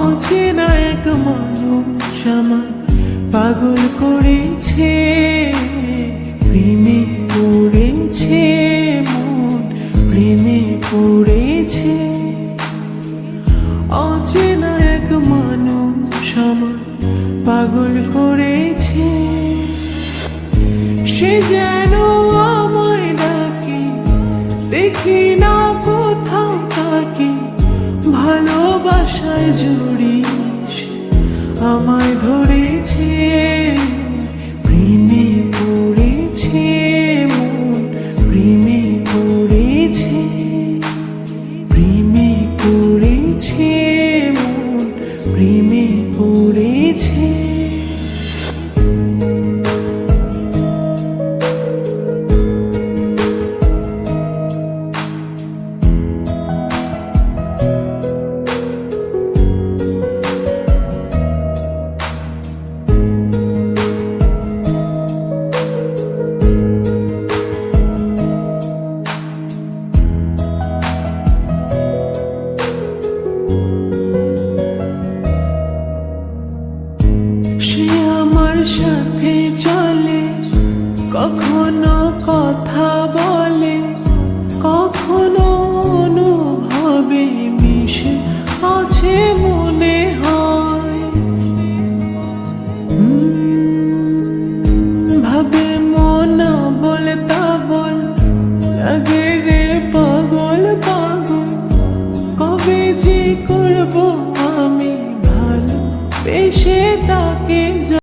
অচেনা এক মানুষ আমার পাগল করেছে, প্রেমে পড়েছে মন, প্রেমে পড়েছে। অচেনা এক মানুষ আমার পাগল করেছে, সে যেন আমায় ডাকে, দেখি না কোথাও তাকে। ভালোবাসায় জড়িস আমায় ধরেছে, প্রেমে পড়েছে মন, প্রেমে পড়েছে, প্রেমে পড়েছে মন, প্রেমে পড়েছে। সে আমার সাথে চলে, কখনো কথা বলে, কখনো অনুভবে মিশে আছে মনে হয়। ভাবে মন বলতা বল, লাগে রে পাগল পাগল। কবে যে করবো আমি ভালো বেশে তাকে।